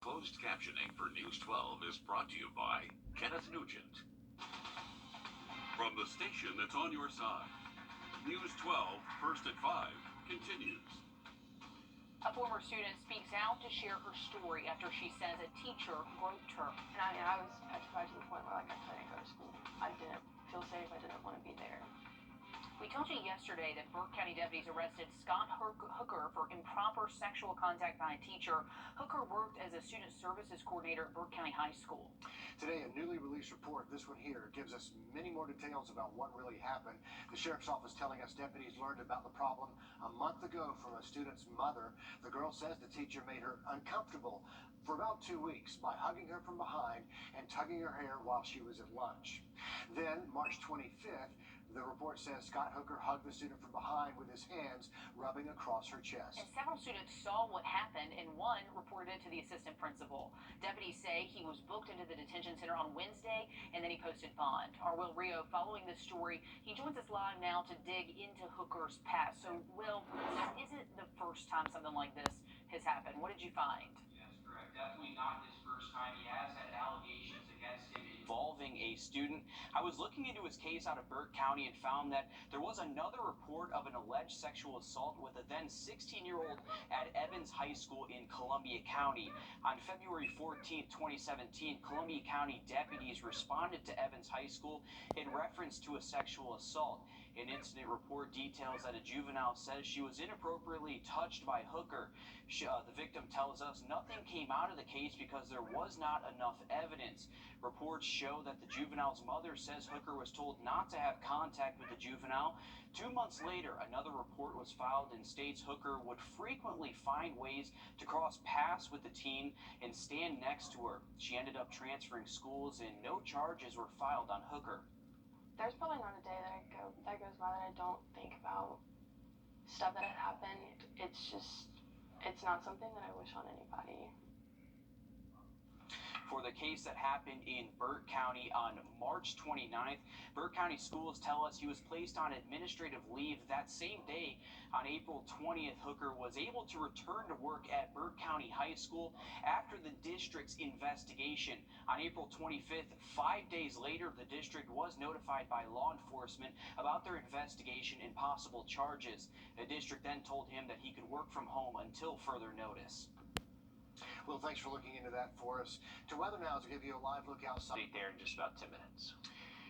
Closed captioning for News 12 is brought to you by Kenneth Nugent. From the station that's on your side, News 12, first at 5, continues. A former student speaks out to share her story after she says a teacher groped her. And I was petrified to the point where I couldn't go to school. I didn't feel safe. I didn't want to be there. We told you yesterday that Burke County deputies arrested Scott Hooker for improper sexual contact by a teacher. Hooker worked as a student services coordinator at Burke County High School. Today, a newly released report, this one here, gives us many more details about what really happened. The sheriff's office telling us deputies learned about the problem a month ago from a student's mother. The girl says the teacher made her uncomfortable for about 2 weeks by hugging her from behind and tugging her hair while she was at lunch. Then, March 25th, the report says Scott Hooker hugged the student from behind with his hands rubbing across her chest. And several students saw what happened, and one reported it to the assistant principal. Deputies say he was booked into the detention center on Wednesday, and then he posted bond. Our Will Rio, following this story, he joins us live now to dig into Hooker's past. So, Will, this isn't the first time something like this has happened. What did you find? Yes, correct. Definitely not his first time. He has had allegations against him involving a student. I was looking into his case out of Burke County and found that there was another report of an alleged sexual assault with a then 16-year-old at Evans High School in Columbia County. On February 14, 2017, Columbia County deputies responded to Evans High School in reference to a sexual assault. An incident report details that a juvenile says she was inappropriately touched by Hooker. The victim tells us nothing came out of the case because there was not enough evidence. Reports show that the juvenile's mother says Hooker was told not to have contact with the juvenile. 2 months later, another report was filed and states Hooker would frequently find ways to cross paths with the teen and stand next to her. She ended up transferring schools and no charges were filed on Hooker. There's probably not a day that goes by that I don't think about stuff that had happened. It's not something that I wish on anybody. For the case that happened in Burke County on March 29th, Burke County schools tell us he was placed on administrative leave that same day. On April 20th, Hooker was able to return to work at Burke County High School after the district's investigation. On April 25th, 5 days later, the district was notified by law enforcement about their investigation and possible charges. The district then told him that he could work from home until further notice. Well, thanks for looking into that for us. To weather now, to give you a live look outside There in just about 10 minutes.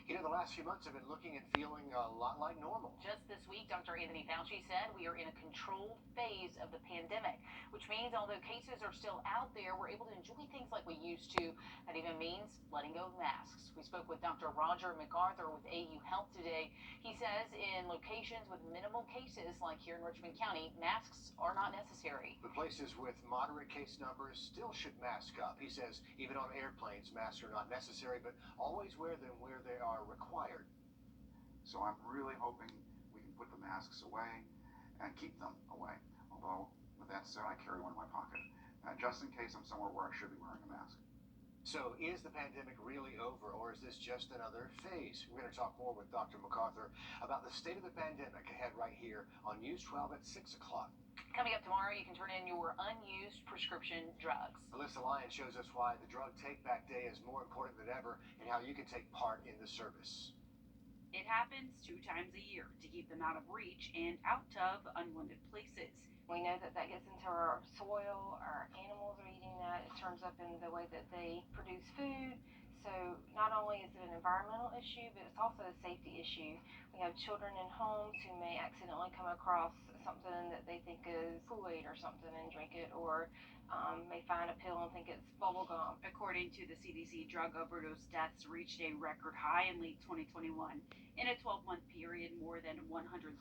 You know, the last few months have been looking and feeling a lot like normal. Just this week, Dr. Anthony Fauci said we are in a controlled phase of the pandemic, which means although cases are still out there, we're able to enjoy things like we used to. That even means letting go of masks. We spoke with Dr. Roger MacArthur with AU Health today. He says in locations with minimal cases, like here in Richmond County, masks are not necessary. But places with moderate case numbers still should mask up. He says even on airplanes, masks are not necessary, but always wear them where they are required. So I'm really hoping we can put the masks away and keep them away. Although, with that said, I carry one in my pocket, just in case I'm somewhere where I should be wearing a mask. So is the pandemic really over, or is this just another phase? We're going to talk more with Dr. MacArthur about the state of the pandemic ahead right here on News 12 at 6 o'clock. Coming up tomorrow, you can turn in your unused prescription drugs. Alyssa Lyon shows us why the Drug Take Back Day is more important than ever and how you can take part in the service. It happens 2 times a year to keep them out of reach and out of unwanted places. We know that gets into our soil, our animals are eating that, it turns up in the way that they produce food. So not only is it an environmental issue, but it's also a safety issue. We have children in homes who may accidentally come across something that they think is Kool-Aid or something and drink it, or may find a pill and think it's bubble gum. According to the CDC, drug overdose deaths reached a record high in late 2021. In a 12-month period, more than 100,000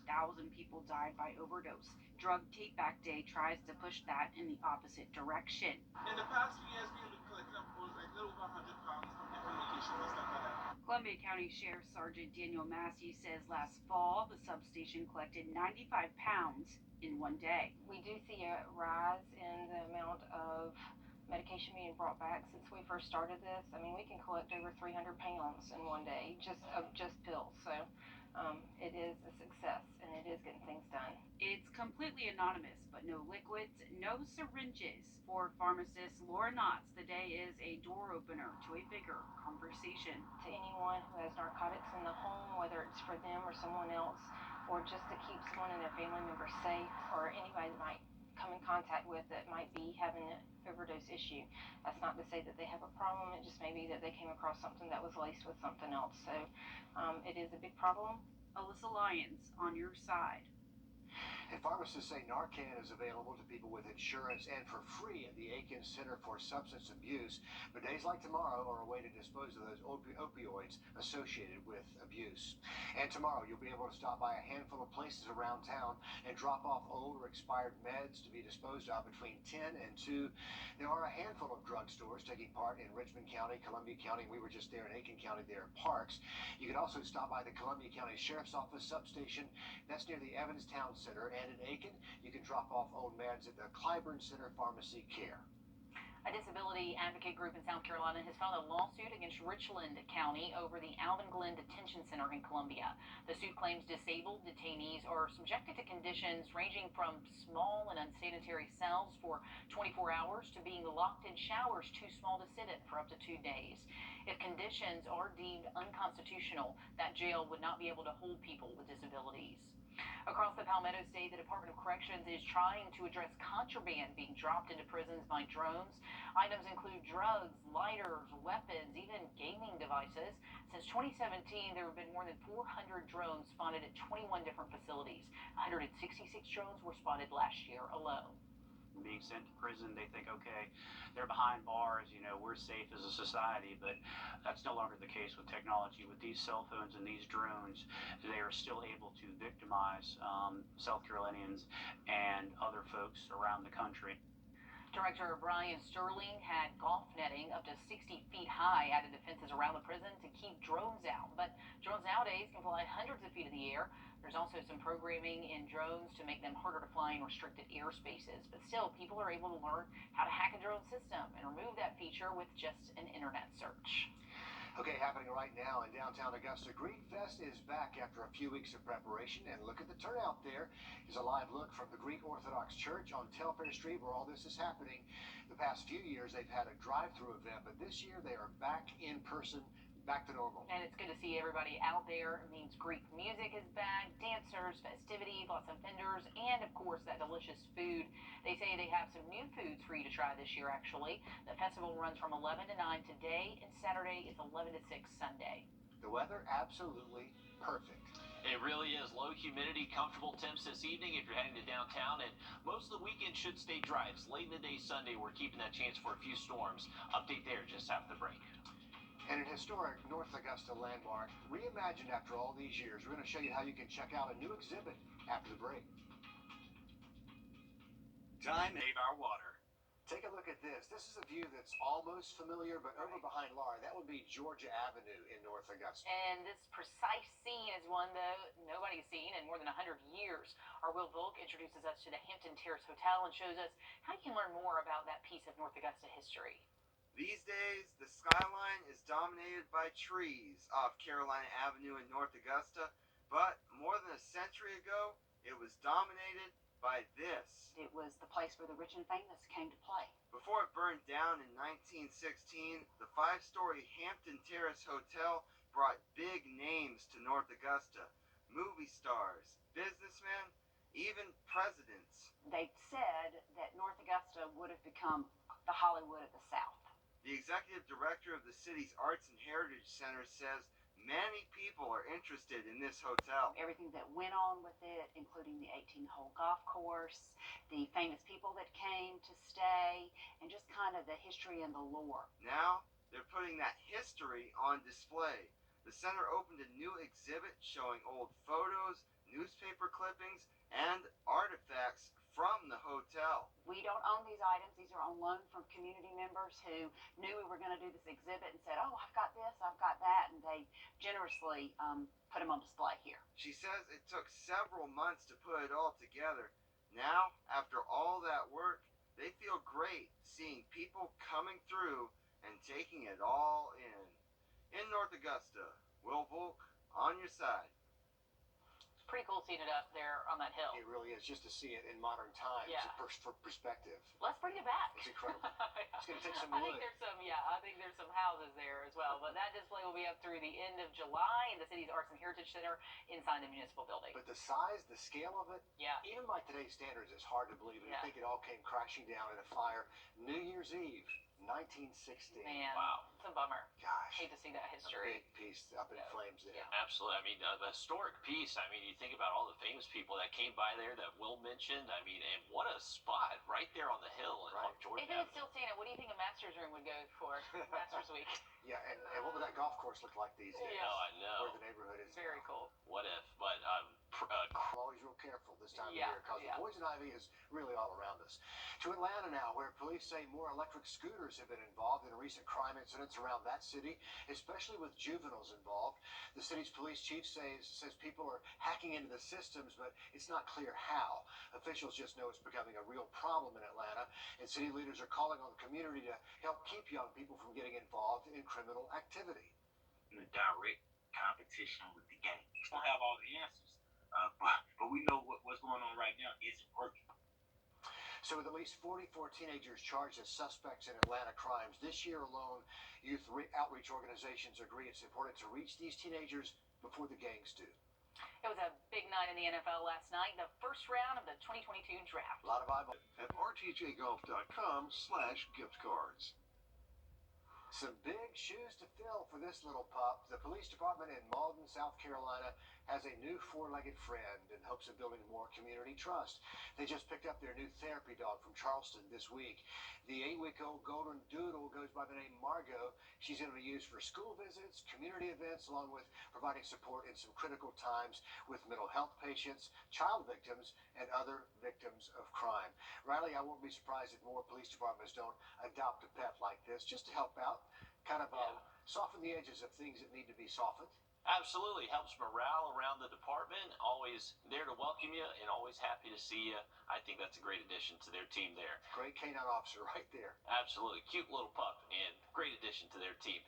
people died by overdose. Drug Take Back Day tries to push that in the opposite direction. In the past few years, we've been collecting like little over 100 pounds from different locations and stuff like that. Columbia County Sheriff Sergeant Daniel Massey says last fall, the substation collected 95 pounds in one day. We do see a rise in the amount of medication being brought back since we first started this. I mean, we can collect over 300 pounds in one day of just pills. So it is a success and it is getting things done. It's completely anonymous, but no liquids, no syringes. For pharmacist Laura Knotts, the day is a door opener to a bigger conversation. To anyone who has narcotics in the home, whether it's for them or someone else, or just to keep someone and their family member safe, or anybody that might come in contact with that might be having an overdose issue. That's not to say that they have a problem, it just may be that they came across something that was laced with something else. So it is a big problem. Alyssa Lyons on your side. And pharmacists say Narcan is available to people with insurance and for free at the Aiken Center for Substance Abuse. But days like tomorrow are a way to dispose of those opioids associated with abuse. And tomorrow you'll be able to stop by a handful of places around town and drop off old or expired meds to be disposed of between 10 and 2. There are a handful of drugstores taking part in Richmond County, Columbia County. We were just there in Aiken County there at Parks. You can also stop by the Columbia County Sheriff's Office substation. That's near the Evans Town Center. And in Aiken, you can drop off old meds at the Clyburn Center Pharmacy Care. A disability advocate group in South Carolina has filed a lawsuit against Richland County over the Alvin Glenn Detention Center in Columbia. The suit claims disabled detainees are subjected to conditions ranging from small and unsanitary cells for 24 hours to being locked in showers too small to sit in for up to 2 days. If conditions are deemed unconstitutional, that jail would not be able to hold people with disabilities. Across the Palmetto State, the Department of Corrections is trying to address contraband being dropped into prisons by drones. Items include drugs, lighters, weapons, even gaming devices. Since 2017, there have been more than 400 drones spotted at 21 different facilities. 166 drones were spotted last year alone. Being sent to prison, they think, okay, they're behind bars, we're safe as a society, but that's no longer the case with technology. With these cell phones and these drones, they are still able to victimize South Carolinians and other folks around the country. Director Brian Sterling had golf netting up to 60 feet high added to fences around the prison to keep drones out. But drones nowadays can fly hundreds of feet in the air. There's also some programming in drones to make them harder to fly in restricted airspaces. But still, people are able to learn how to hack a drone system and remove that feature with just an internet search. Okay, happening right now in downtown Augusta, Greek Fest is back after a few weeks of preparation, and look at the turnout there. Here's a live look from the Greek Orthodox Church on Telfair Street where all this is happening. The past few years they've had a drive-through event, but this year they are back in person, back to normal. And it's good to see everybody out there. It means Greek music is back, dancers, festivities, lots of vendors, and of course that delicious food. They say they have some new foods for you to try this year actually. The festival runs from 11 to 9 today, and Saturday is 11 to 6 Sunday. The weather absolutely perfect. It really is. Low humidity, comfortable temps this evening if you're heading to downtown, and most of the weekend should stay dry. It's late in the day Sunday. We're keeping that chance for a few storms. Update there just after the break. And an historic North Augusta landmark, reimagined after all these years. We're going to show you how you can check out a new exhibit after the break. Time to save our water. Take a look at this. This is a view that's almost familiar, but over behind Laura, that would be Georgia Avenue in North Augusta. And this precise scene is one, though, nobody's seen in more than 100 years. Our Will Volk introduces us to the Hampton Terrace Hotel and shows us how you can learn more about that piece of North Augusta history. These days, the skyline is dominated by trees off Carolina Avenue in North Augusta, but more than a century ago, it was dominated by this. It was the place where the rich and famous came to play. Before it burned down in 1916, the 5-story Hampton Terrace Hotel brought big names to North Augusta. Movie stars, businessmen, even presidents. They said that North Augusta would have become the Hollywood of the South. The executive director of the city's Arts and Heritage Center says many people are interested in this hotel. Everything that went on with it, including the 18-hole golf course, the famous people that came to stay, and just kind of the history and the lore. Now, they're putting that history on display. The center opened a new exhibit showing old photos, newspaper clippings, and artifacts from the hotel. We don't own these items. These are on loan from community members who knew we were going to do this exhibit and said, oh, I've got this, I've got that, and they generously put them on display here. She says it took several months to put it all together. Now, after all that work, they feel great seeing people coming through and taking it all in. In North Augusta, Will Volk, on your side. pretty cool seeing it up there on that hill. It really is, just to see it in modern times, Yeah. for perspective. Let's bring it back. It's incredible. It's going to take some I wood. think there's some houses there as well. But that display will be up through the end of July in the city's Arts and Heritage Center inside the municipal building. But the size, the scale of it, Yeah. even by today's standards, it's hard to believe. And Yeah. I think it all came crashing down in a fire. New Year's Eve, 1916. Man, Wow. it's a bummer. Gosh, Hate to see that a history. big piece up in Yeah. flames there. Yeah. Absolutely. I mean, the historic piece. I mean, you think about all the famous people that came by there that Will mentioned. I mean, and what a spot right there on the hill in Right. Georgia. If it was still seeing it, what do you think a Masters room would go for Masters Week? Yeah, and what would that golf course look like these days? Yeah. No, I know. Where the neighborhood is. Very now. cool. What if? But I'm always real careful this time Yeah, of year because yeah. the poison ivy is really all around us. To Atlanta now, where police say more electric scooters have been involved in recent crime incidents around that city, especially with juveniles involved. The city's police chief says people are hacking into the systems, but it's not clear how. Officials just know it's becoming a real problem in Atlanta, and city leaders are calling on the community to help keep young people from getting involved in criminal activity. In a direct competition with the gang. We don't have all the answers, but we know what's going on right now isn't working. So with at least 44 teenagers charged as suspects in Atlanta crimes this year alone, youth outreach organizations agree it's important to reach these teenagers before the gangs do. It was a big night in the NFL last night, the first round of the 2022 draft. A lot of eyeballs. At rtjgolf.com/giftcards. Some big shoes to fill for this little pup. The police department in Malden, South Carolina, has a new four-legged friend in hopes of building more community trust. They just picked up their new therapy dog from Charleston this week. The 8-week-old golden doodle goes by the name Margot. She's going to be used for school visits, community events, along with providing support in some critical times with mental health patients, child victims, and other victims of crime. Riley, I won't be surprised if more police departments don't adopt a pet like this just to help out, kind of soften the edges of things that need to be softened. Absolutely. Helps morale around the department. Always there to welcome you and always happy to see you. I think that's a great addition to their team there. Great canine officer right there. Absolutely. Cute little pup and great addition to their team.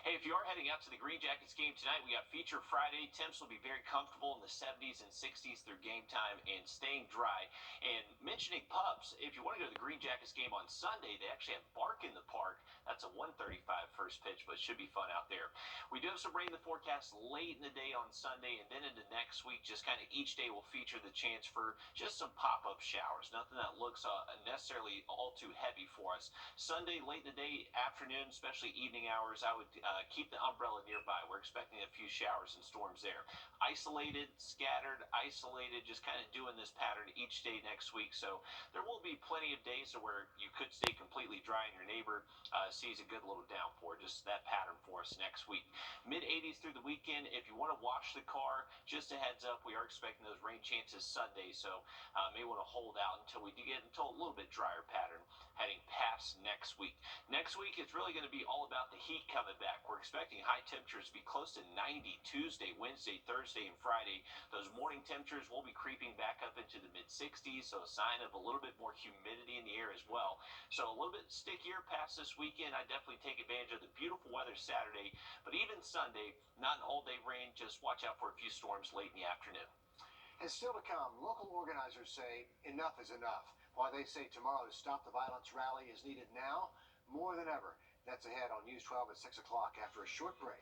Hey, if you are heading out to the Green Jackets game tonight, we got Feature Friday. Temps will be very comfortable in the 70s and 60s through game time and staying dry. And mentioning pups, if you want to go to the Green Jackets game on Sunday, they actually have Bark in the Park. That's a 1:35 first pitch, but it should be fun out there. We do have some rain in the forecast late in the day on Sunday, and then into next week, just kind of each day will feature the chance for just some pop-up showers. Nothing that looks necessarily all too heavy for us. Sunday, late in the day, afternoon, especially evening hours, I would keep the umbrella nearby. We're expecting a few showers and storms there. Isolated, scattered, isolated, just kind of doing this pattern each day next week. So there will be plenty of days where you could stay completely dry and your neighbor sees a good little downpour. Just that pattern for us next week. Mid-80s through the weekend. If you want to wash the car, just a heads up, we are expecting those rain chances Sunday, so may want to hold out until we do get into a little bit drier pattern heading past next week. Next week, it's really going to be all about the heat coming back. We're expecting high temperatures to be close to 90 Tuesday, Wednesday, Thursday, and Friday. Those morning temperatures will be creeping back up into the mid-60s, so a sign of a little bit more humidity in the air as well. So a little bit stickier past this weekend. I definitely take advantage of the beautiful weather Saturday, but even Sunday, not an all-day rain, just watch out for a few storms late in the afternoon. And still to come, local organizers say enough is enough. While they say tomorrow's Stop the Violence rally is needed now, more than ever. That's ahead on News 12 at 6 o'clock after a short break.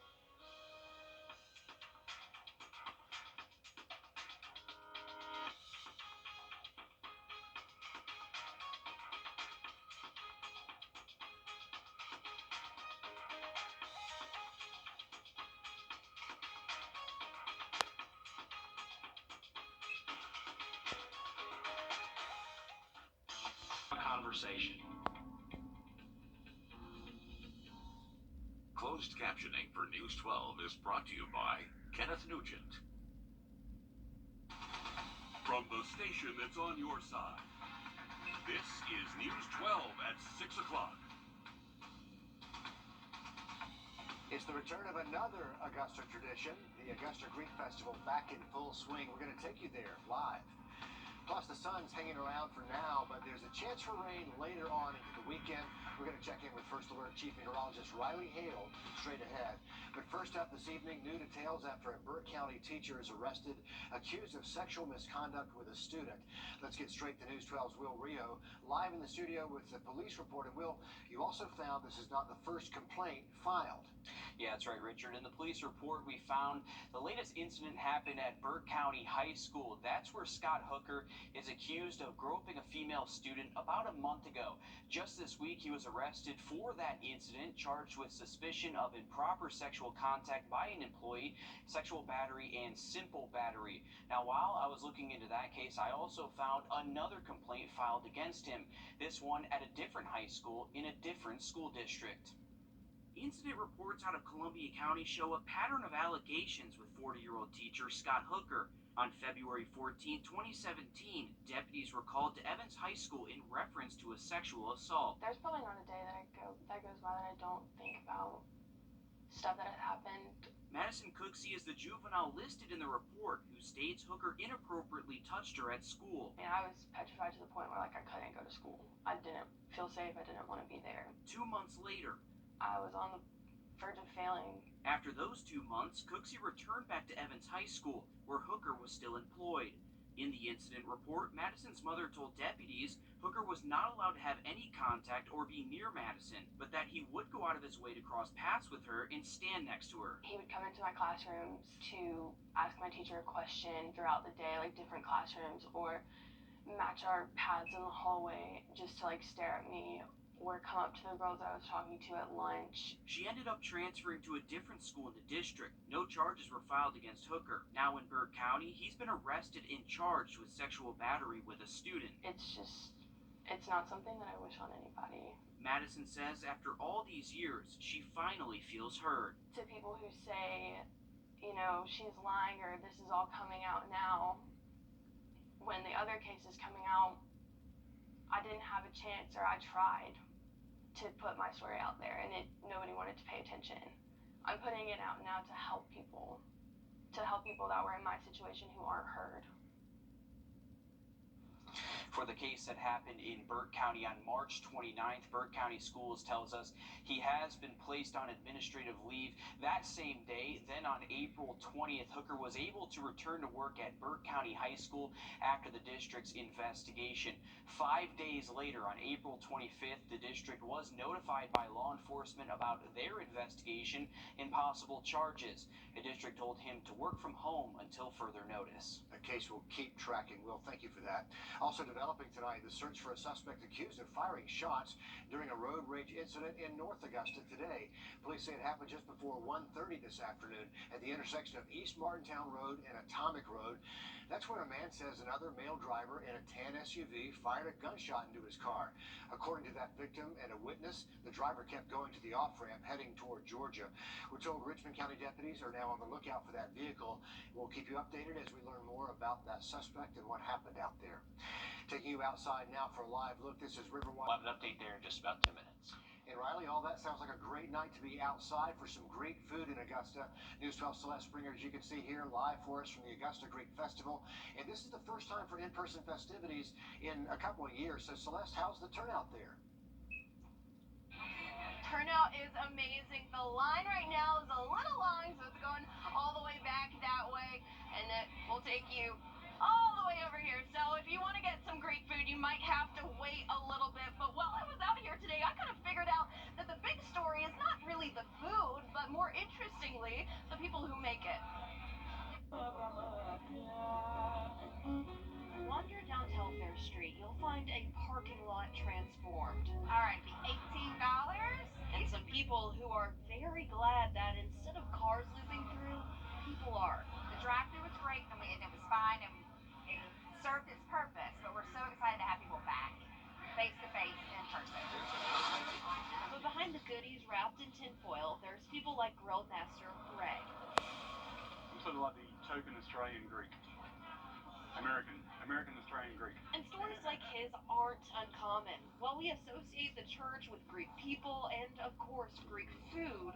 Conversation. Closed captioning for News 12 is brought to you by Kenneth Nugent. From the station that's on your side, this is News 12 at 6 o'clock. It's the return of another Augusta tradition, the Augusta Greek Festival back in full swing. We're going to take you there live. Plus, the sun's hanging around for now, but there's a chance for rain later on into the weekend. We're going to check in with First Alert Chief Meteorologist Riley Hale straight ahead. But first up this evening, new details after a Burke County teacher is arrested, accused of sexual misconduct with a student. Let's get straight to News 12's Will Rio, live in the studio with the police report. And Will, you also found this is not the first complaint filed. Yeah, that's right, Richard. In the police report, we found the latest incident happened at Burke County High School. That's where Scott Hooker is accused of groping a female student about a month ago. Just this week, he was arrested for that incident, charged with suspicion of improper sexual contact by an employee, sexual battery, and simple battery. Now, while I was looking into that case, I also found another complaint filed against him, this one at a different high school in a different school district. Incident reports out of Columbia County show a pattern of allegations with 40-year-old teacher Scott Hooker. On February 14, 2017, deputies were called to Evans High School in reference to a sexual assault. There's probably not a day that goes by that I don't think about stuff that has happened. Madison Cooksey is the juvenile listed in the report who states Hooker inappropriately touched her at school. And I was petrified to the point where I couldn't go to school. I didn't feel safe. I didn't want to be there. 2 months later, I was on the verge of failing. After those 2 months, Cooksey returned back to Evans High School, where Hooker was still employed. In the incident report, Madison's mother told deputies Hooker was not allowed to have any contact or be near Madison, but that he would go out of his way to cross paths with her and stand next to her. He would come into my classrooms to ask my teacher a question throughout the day, like different classrooms, or match our paths in the hallway just to stare at me, or come up to the girls that I was talking to at lunch. She ended up transferring to a different school in the district. No charges were filed against Hooker. Now in Burke County, he's been arrested and charged with sexual battery with a student. It's not something that I wish on anybody. Madison says after all these years, she finally feels heard. To people who say, she's lying or this is all coming out now, when the other case is coming out, I didn't have a chance, or I tried to put my story out there and nobody wanted to pay attention. I'm putting it out now to help people that were in my situation who aren't heard. For the case that happened in Burke County on March 29th, Burke County Schools tells us he has been placed on administrative leave that same day. Then on April 20th, Hooker was able to return to work at Burke County High School after the district's investigation. 5 days later, on April 25th, the district was notified by law enforcement about their investigation and possible charges. The district told him to work from home until further notice. The case will keep tracking. Will, thank you for that. Also developing tonight, the search for a suspect accused of firing shots during a road rage incident in North Augusta today. Police say it happened just before 1:30 this afternoon at the intersection of East Martintown Road and Atomic Road. That's when a man says another male driver in a tan SUV fired a gunshot into his car. According to that victim and a witness, the driver kept going to the off-ramp heading toward Georgia. We're told Richmond County deputies are now on the lookout for that vehicle. We'll keep you updated as we learn more about that suspect and what happened out there. Taking you outside now for a live look. This is Riverwatch. We'll have an update there in just about 2 minutes. And Riley, all that sounds like a great night to be outside for some great food in Augusta. News 12 Celeste Springer, as you can see here, live for us from the Augusta Greek Festival. And this is the first time for in-person festivities in a couple of years. So Celeste, how's the turnout there? Turnout is amazing. The line right now is a little long, so it's going all the way back that way, and it will take you all the way over here. So if you want to get some great food, you might have to wait a little bit. But while I was out here today, I kind of figured out that the big story is not really the food, but more interestingly, the people who make it. Wander down Telfair Street, you'll find a parking lot transformed. All right, be $18. And some people who are very glad that instead of cars looping through, people are. The drive-thru was great, and it was fine, and it served its purpose. But we're so excited to have people back, face to face, in person. But behind the goodies wrapped in tinfoil, there's people like Grill Master Greg. I'm sort of like the token Australian Greek, American. American is trying Greek. And stories like his aren't uncommon. While we associate the church with Greek people and, of course, Greek food,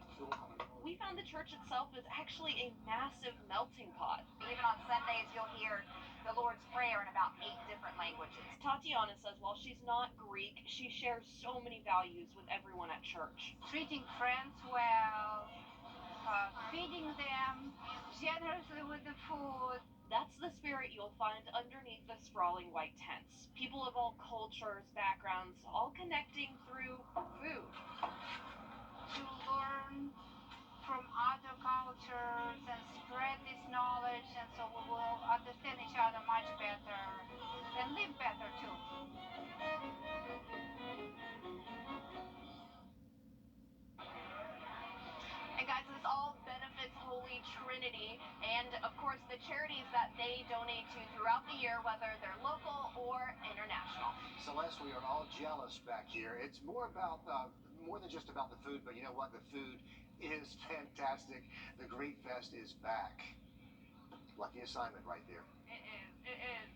we found the church itself is actually a massive melting pot. Even on Sundays, you'll hear the Lord's Prayer in about 8 different languages. Tatiana says while she's not Greek, she shares so many values with everyone at church. Treating friends well, feeding them, generously with the food. That's the spirit you'll find underneath the sprawling white tents. People of all cultures, backgrounds, all connecting through food. To learn from other cultures and spread this knowledge, and so we will understand each other much better and live better too. And guys, this all benefits Holy Trinity and, of course, the charities that they donate to throughout the year, whether they're local or international. Celeste, we are all jealous back here. It's more about, more than just about the food, but you know what? The food is fantastic. The Greek Fest is back. Lucky assignment right there. It is.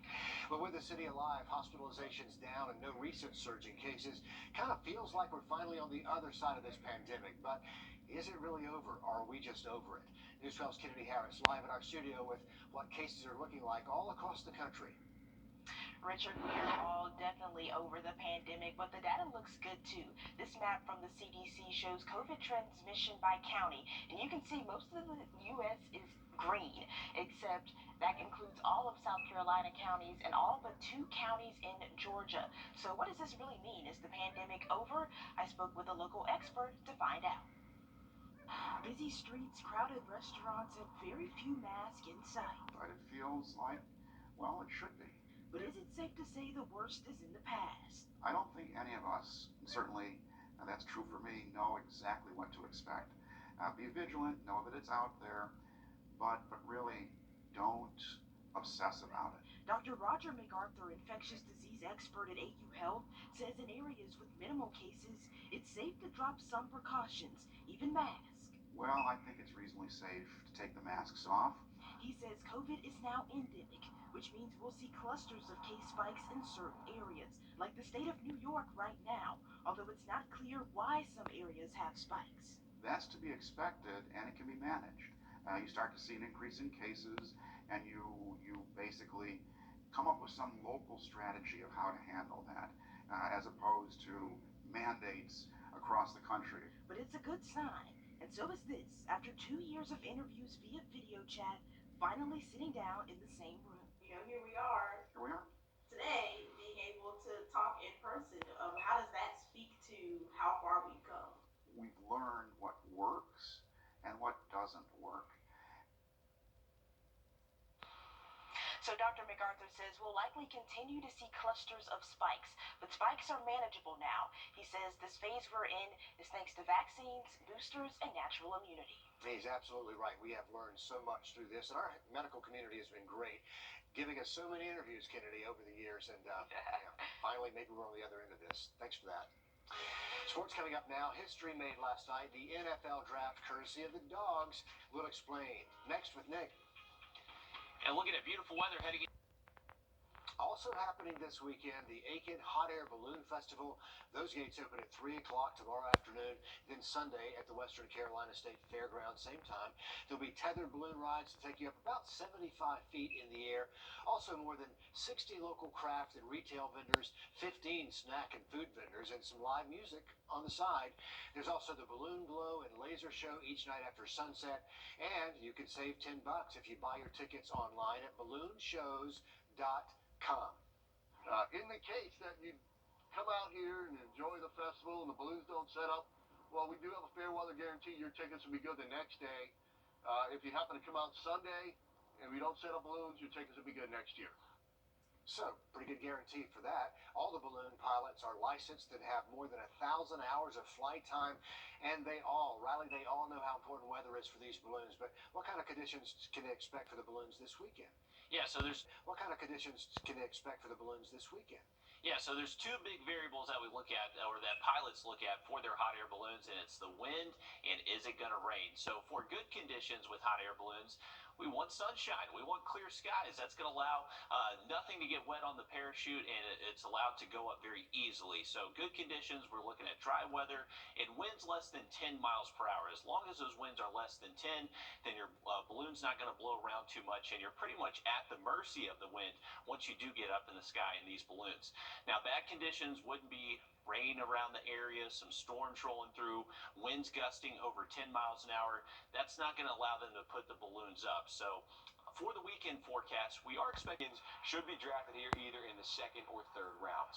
But with the city alive, hospitalizations down, and no recent surge in cases, kind of feels like we're finally on the other side of this pandemic. But is it really over, or are we just over it? News 12's Kennedy Harris live in our studio with what cases are looking like all across the country. Richard, we're all definitely over the pandemic, but the data looks good too. This map from the CDC shows COVID transmission by county, and you can see most of the U.S. is green, except that includes all of South Carolina counties and all but 2 counties in Georgia. So what does this really mean? Is the pandemic over? I spoke with a local expert to find out. Busy streets, crowded restaurants, and very few masks in sight. But it feels like, well, it should be. But is it safe to say the worst is in the past? I don't think any of us, certainly that's true for me, know exactly what to expect. Be vigilant, know that it's out there, but really don't obsess about it. Dr. Roger MacArthur, infectious disease expert at AU Health, says in areas with minimal cases, it's safe to drop some precautions, even masks. Well, I think it's reasonably safe to take the masks off. He says COVID is now endemic, which means we'll see clusters of case spikes in certain areas, like the state of New York right now, although it's not clear why some areas have spikes. That's to be expected, and it can be managed. You start to see an increase in cases, and you basically come up with some local strategy of how to handle that, as opposed to mandates across the country. But it's a good sign, and so is this. After 2 years of interviews via video chat, finally sitting down in the same room. You know, here we are. Here we are. Today, being able to talk in person. How does that speak to how far we've come? We've learned what works and what doesn't work. So Dr. MacArthur says we'll likely continue to see clusters of spikes, but spikes are manageable now. He says this phase we're in is thanks to vaccines, boosters, and natural immunity. He's absolutely right. We have learned so much through this, and our medical community has been great, giving us so many interviews, Kennedy, over the years, and finally, maybe we're on the other end of this. Thanks for that. Sports coming up now. History made last night. The NFL draft, courtesy of the Dogs. We'll explain. Next with Nick. And looking at beautiful weather heading in. Also happening this weekend, the Aiken Hot Air Balloon Festival. Those gates open at 3 o'clock tomorrow afternoon. Then Sunday at the Western Carolina State Fairgrounds, same time. There'll be tethered balloon rides to take you up about 75 feet in the air. Also more than 60 local craft and retail vendors, 15 snack and food vendors, and some live music on the side. There's also the balloon blow and laser show each night after sunset. And you can save $10 if you buy your tickets online at balloonshows.com. In the case that you come out here and enjoy the festival and the balloons don't set up, well, we do have a fair weather guarantee. Your tickets will be good the next day. If you happen to come out Sunday and we don't set up balloons, your tickets will be good next year. So, pretty good guarantee for that. All the balloon pilots are licensed and have more than 1,000 hours of flight time, and they all know how important weather is for these balloons. But what kind of conditions can they expect for the balloons this weekend? Yeah, so there's... What kind of conditions can they expect for the balloons this weekend? Yeah, so there's two big variables that we look at, or that pilots look at for their hot air balloons, and it's the wind and is it going to rain. So for good conditions with hot air balloons, we want sunshine. We want clear skies. That's going to allow nothing to get wet on the parachute, and it's allowed to go up very easily. So good conditions, we're looking at dry weather and winds less than 10 miles per hour. As long as those winds are less than 10, then your balloon's not going to blow around too much, and you're pretty much at the mercy of the wind once you do get up in the sky in these balloons. Now, bad conditions wouldn't be rain around the area, some storms rolling through, winds gusting over 10 miles an hour. That's not going to allow them to put the balloons up. So for the weekend forecast, we are expecting should be drafted here either in the second or third rounds.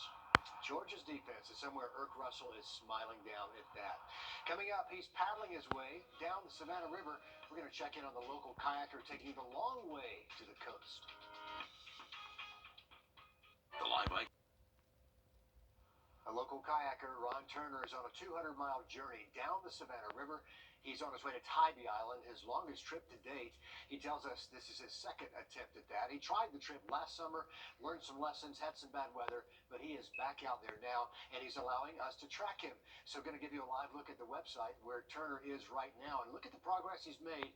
Georgia's defense is somewhere Irk Russell is smiling down at that. Coming up, he's paddling his way down the Savannah River. We're going to check in on the local kayaker taking the long way to the coast. The Limelight. A local kayaker, Ron Turner, is on a 200-mile journey down the Savannah River. He's on his way to Tybee Island, his longest trip to date. He tells us this is his second attempt at that. He tried the trip last summer, learned some lessons, had some bad weather, but he is back out there now, and he's allowing us to track him. So going to give you a live look at the website where Turner is right now, and look at the progress he's made.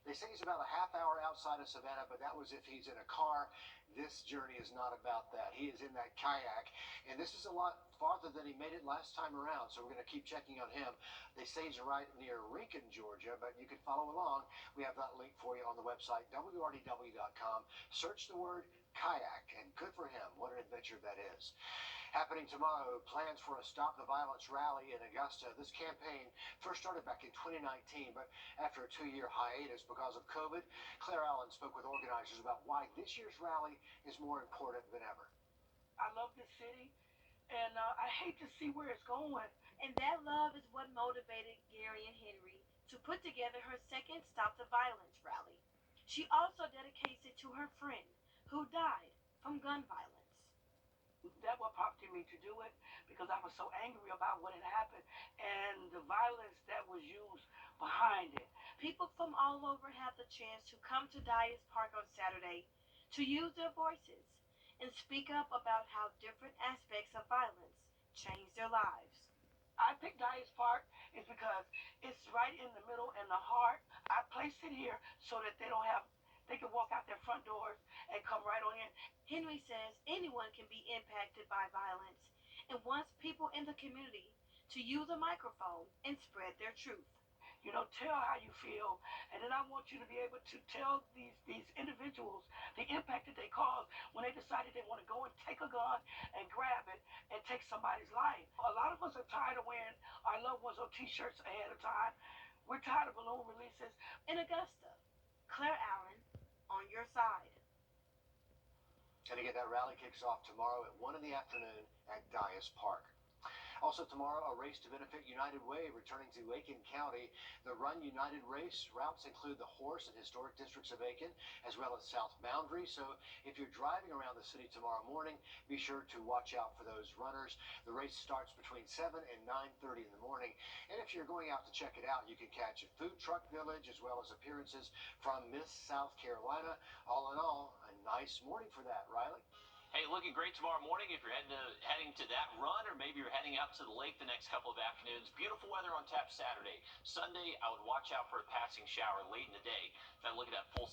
They say he's about a half hour outside of Savannah, but that was if he's in a car. This journey is not about that. He is in that kayak, and this is a lot farther than he made it last time around, so we're going to keep checking on him. They say he's right near Rincon, Georgia, but you can follow along. We have that link for you on the website, wrdw.com. Search the word kayak, and good for him. What an adventure that is. Happening tomorrow, plans for a Stop the Violence rally in Augusta. This campaign first started back in 2019, but after a 2-year hiatus because of COVID, Claire Allen spoke with organizers about why this year's rally is more important than ever. I love this city, and I hate to see where it's going. And that love is what motivated Gary and Henry to put together her second Stop the Violence rally. She also dedicates it to her friend who died from gun violence. That's what prompted me to do it, because I was so angry about what had happened and the violence that was used behind it. People from all over have the chance to come to Dyess Park on Saturday to use their voices and speak up about how different aspects of violence change their lives. I picked Dyess Park is because it's right in the middle and the heart. I placed it here so that they can walk out their front doors and come right on in. Henry says anyone can be impacted by violence and wants people in the community to use a microphone and spread their truth. You know, tell how you feel, and then I want you to be able to tell these individuals the impact that they cause when they decided they want to go and take a gun and grab it and take somebody's life. A lot of us are tired of wearing our loved ones on t-shirts ahead of time. We're tired of balloon releases. In Augusta, Claire Allen, on your side. And again, that rally kicks off tomorrow at 1 in the afternoon at Dyess Park. Also tomorrow, a race to benefit United Way returning to Aiken County. The Run United race routes include the Horse and Historic Districts of Aiken, as well as South Boundary. So if you're driving around the city tomorrow morning, be sure to watch out for those runners. The race starts between 7 and 9:30 in the morning. And if you're going out to check it out, you can catch a food truck village as well as appearances from Miss South Carolina. All in all, a nice morning for that, Riley. Hey, looking great tomorrow morning if you're heading to that run, or maybe you're heading out to the lake the next couple of afternoons. Beautiful weather on tap Saturday. Sunday, I would watch out for a passing shower late in the day. If I look at that full